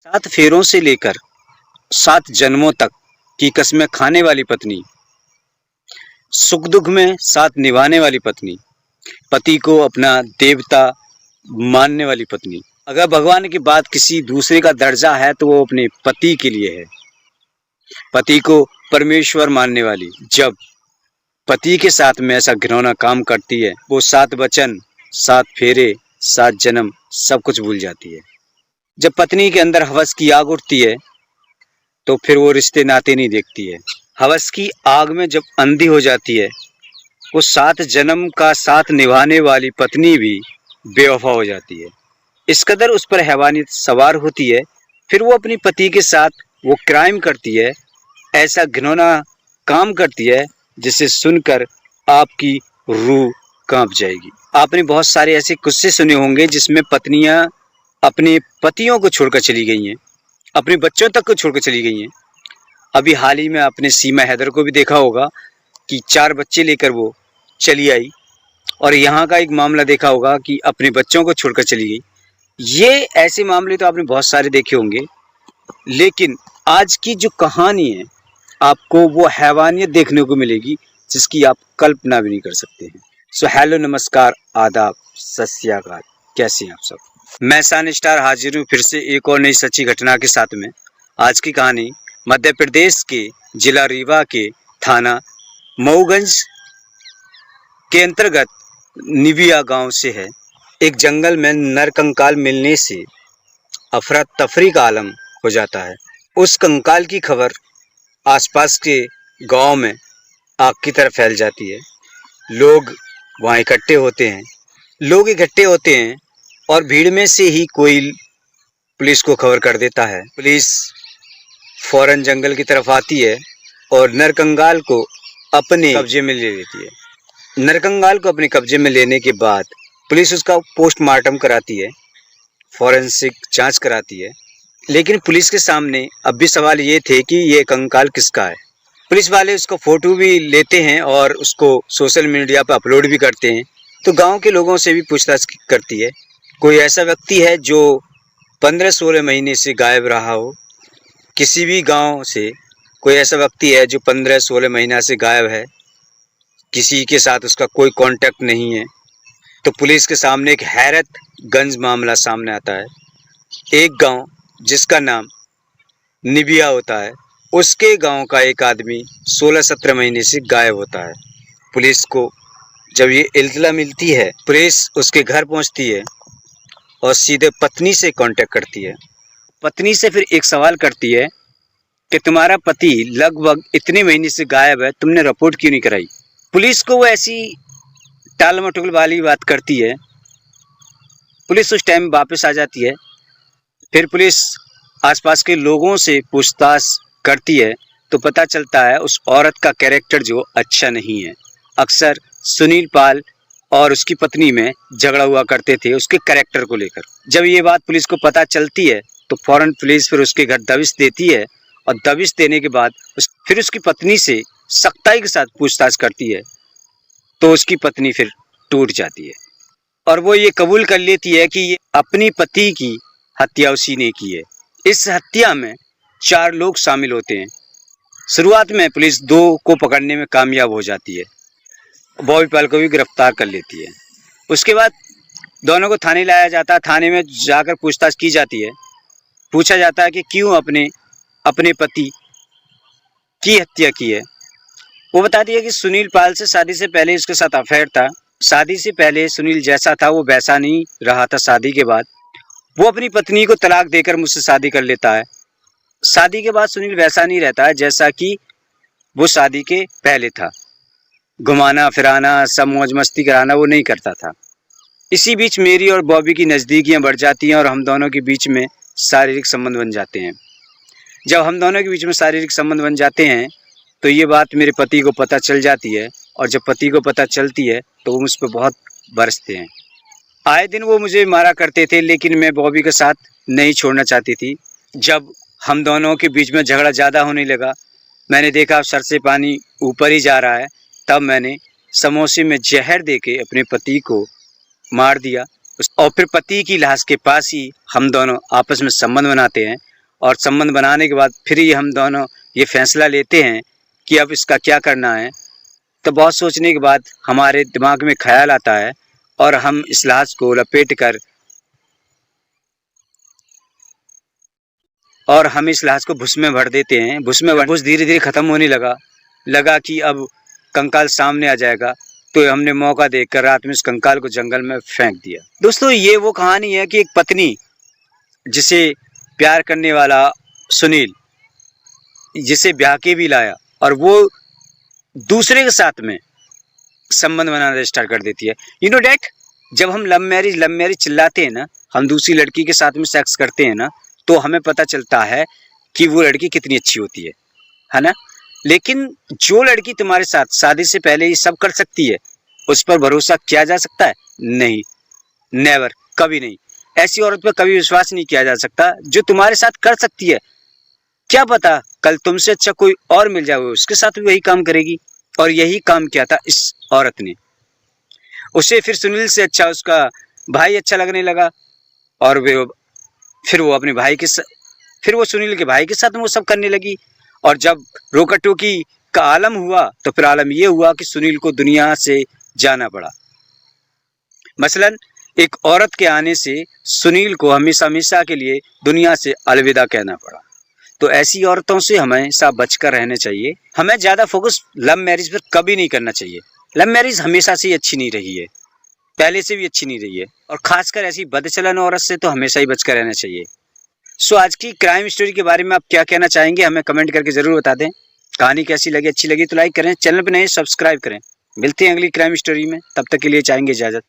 7 फेरों से लेकर 7 जन्मों तक की कस्में खाने वाली पत्नी, सुख दुख में साथ निभाने वाली पत्नी, पति को अपना देवता मानने वाली पत्नी। अगर भगवान की बात किसी दूसरे का दर्जा है तो वो अपने पति के लिए है। पति को परमेश्वर मानने वाली जब पति के साथ में ऐसा घिनौना काम करती है, वो 7 वचन, 7 फेरे, 7 जन्म सब कुछ भूल जाती है। जब पत्नी के अंदर हवस की आग उठती है तो फिर वो रिश्ते नाते नहीं देखती है। हवस की आग में जब अंधी हो जाती है, वो 7 जन्म का साथ निभाने वाली पत्नी भी बेवफा हो जाती है। इस कदर उस पर हैवानियत सवार होती है, फिर वो अपने पति के साथ वो क्राइम करती है, ऐसा घिनौना काम करती है जिसे सुनकर आपकी रूह कांप जाएगी। आपने बहुत सारे ऐसे किस्से सुने होंगे जिसमें पत्नियां अपने पतियों को छोड़कर चली गई हैं, अपने बच्चों तक को छोड़कर चली गई हैं। अभी हाल ही में आपने सीमा हैदर को भी देखा होगा कि 4 बच्चे लेकर वो चली आई, और यहाँ का एक मामला देखा होगा कि अपने बच्चों को छोड़कर चली गई। ये ऐसे मामले तो आपने बहुत सारे देखे होंगे, लेकिन आज की जो कहानी है आपको वो हैवानियत देखने को मिलेगी जिसकी आप कल्पना भी नहीं कर सकते हैं। सो हेलो, नमस्कार, आदाब, सत श्री अकाल, कैसे हैं आप सब। मैं सन स्टार हाजिर हूँ फिर से एक और नई सच्ची घटना के साथ में। आज की कहानी मध्य प्रदेश के जिला रीवा के थाना मऊगंज के अंतर्गत निविया गांव से है। एक जंगल में नरकंकाल मिलने से अफरा तफरी का आलम हो जाता है। उस कंकाल की खबर आसपास के गांव में आग की तरह फैल जाती है। लोग वहाँ इकट्ठे होते हैं और भीड़ में से ही कोई पुलिस को खबर कर देता है। पुलिस फौरन जंगल की तरफ आती है और नरकंकाल को अपने कब्जे में ले लेती है। नरकंकाल को अपने कब्जे में लेने के बाद पुलिस उसका पोस्टमार्टम कराती है, फॉरेंसिक जांच कराती है। लेकिन पुलिस के सामने अब भी सवाल ये थे कि ये कंकाल किसका है। पुलिस वाले उसको फोटो भी लेते हैं और उसको सोशल मीडिया पर अपलोड भी करते हैं। तो गांव के लोगों से भी पूछताछ करती है, कोई ऐसा व्यक्ति है जो 15-16 महीने से गायब रहा हो। किसी भी गांव से कोई ऐसा व्यक्ति है जो 15-16 महीना से गायब है, किसी के साथ उसका कोई कांटेक्ट नहीं है। तो पुलिस के सामने एक हैरतगंज मामला सामने आता है। एक गांव जिसका नाम निबिया होता है, उसके गांव का एक आदमी 16-17 महीने से गायब होता है। पुलिस को जब ये इल्तला मिलती है, पुलिस उसके घर पहुंचती है और सीधे पत्नी से कांटेक्ट करती है। पत्नी से फिर एक सवाल करती है कि तुम्हारा पति लगभग इतने महीने से गायब है, तुमने रिपोर्ट क्यों नहीं कराई। पुलिस को वो ऐसी टाल मटोल वाली बात करती है। पुलिस उस टाइम वापस आ जाती है। फिर पुलिस आसपास के लोगों से पूछताछ करती है तो पता चलता है उस औरत का कैरेक्टर जो अच्छा नहीं है। अक्सर सुनील पाल और उसकी पत्नी में झगड़ा हुआ करते थे उसके कैरेक्टर को लेकर। जब ये बात पुलिस को पता चलती है तो फौरन पुलिस फिर उसके घर दबिश देती है, और दबिश देने के बाद फिर उसकी पत्नी से सख्ताई के साथ पूछताछ करती है। तो उसकी पत्नी फिर टूट जाती है और वो ये कबूल कर लेती है कि ये अपनी पति की हत्या उसी ने की है। इस हत्या में 4 लोग शामिल होते हैं। शुरुआत में पुलिस 2 को पकड़ने में कामयाब हो जाती है, बॉबी पाल को भी गिरफ्तार कर लेती है। उसके बाद दोनों को थाने लाया जाता है। थाने में जाकर पूछताछ की जाती है। पूछा जाता है कि क्यों अपने पति की हत्या की है। वो बताती है कि सुनील पाल से शादी से पहले उसके साथ अफेयर था। शादी से पहले सुनील जैसा था वो वैसा नहीं रहा था। शादी के बाद वो अपनी पत्नी को तलाक देकर मुझसे शादी कर लेता है। शादी के बाद सुनील वैसा नहीं रहता है जैसा कि वो शादी के पहले था। घुमाना फिराना, सब मौज मस्ती कराना वो नहीं करता था। इसी बीच मेरी और बॉबी की नज़दीकियाँ बढ़ जाती हैं और हम दोनों के बीच में शारीरिक संबंध बन जाते हैं। जब हम दोनों के बीच में शारीरिक संबंध बन जाते हैं तो ये बात मेरे पति को पता चल जाती है, और जब पति को पता चलती है तो वो मुझ पर बहुत बरसते हैं। आए दिन वो मुझे मारा करते थे, लेकिन मैं बॉबी के साथ नहीं छोड़ना चाहती थी। जब हम दोनों के बीच में झगड़ा ज़्यादा होने लगा, मैंने देखा सर से पानी ऊपर ही जा रहा है, तब मैंने समोसे में जहर देके अपने पति को मार दिया। और फिर पति की लाश के पास ही हम दोनों आपस में संबंध बनाते हैं और संबंध बनाने के बाद फिर ही हम दोनों ये फैसला लेते हैं कि अब इसका क्या करना है, तो बहुत सोचने के बाद हमारे दिमाग में ख्याल आता है और हम इस लाश को लपेट कर और हम इस लाश को भुस में भर देते हैं। भुस धीरे धीरे खत्म होने लगा कि अब कंकाल सामने आ जाएगा, तो हमने मौका देखकर रात में इस कंकाल को जंगल में फेंक दिया। दोस्तों, ये वो कहानी है कि एक पत्नी जिसे प्यार करने वाला सुनील जिसे ब्याह के भी लाया और वो दूसरे के साथ में संबंध बनाना स्टार्ट कर देती है। यू नो डैट, जब हम लव मैरिज चिल्लाते हैं ना, हम दूसरी लड़की के साथ में सेक्स करते हैं ना, तो हमें पता चलता है कि वो लड़की कितनी अच्छी होती है ना। लेकिन जो लड़की तुम्हारे साथ शादी से पहले ये सब कर सकती है, उस पर भरोसा किया जा सकता है? नहीं, नेवर, कभी नहीं। ऐसी औरत पर कभी विश्वास नहीं किया जा सकता जो तुम्हारे साथ कर सकती है। क्या पता कल तुमसे अच्छा कोई और मिल जाए, उसके साथ भी वही काम करेगी। और यही काम किया था इस औरत ने। उसे फिर सुनील से अच्छा उसका भाई अच्छा लगने लगा और फिर वो सुनील के भाई के साथ वो सब करने लगी। और जब रोका टोकी का आलम हुआ तो फिर आलम ये हुआ कि सुनील को दुनिया से जाना पड़ा। मसलन एक औरत के आने से सुनील को हमेशा के लिए दुनिया से अलविदा कहना पड़ा। तो ऐसी औरतों से हमेशा बचकर रहना चाहिए। हमें ज़्यादा फोकस लव मैरिज पर कभी नहीं करना चाहिए। लव मैरिज हमेशा से अच्छी नहीं रही है, पहले से भी अच्छी नहीं रही है, और खासकर ऐसी बदचलन औरत से तो हमेशा ही बचकर रहना चाहिए। सो आज की क्राइम स्टोरी के बारे में आप क्या कहना चाहेंगे, हमें कमेंट करके ज़रूर बता दें। कहानी कैसी लगी, अच्छी लगी तो लाइक करें, चैनल पर नए सब्सक्राइब करें। मिलते हैं अगली क्राइम स्टोरी में, तब तक के लिए चाहेंगे इजाज़त।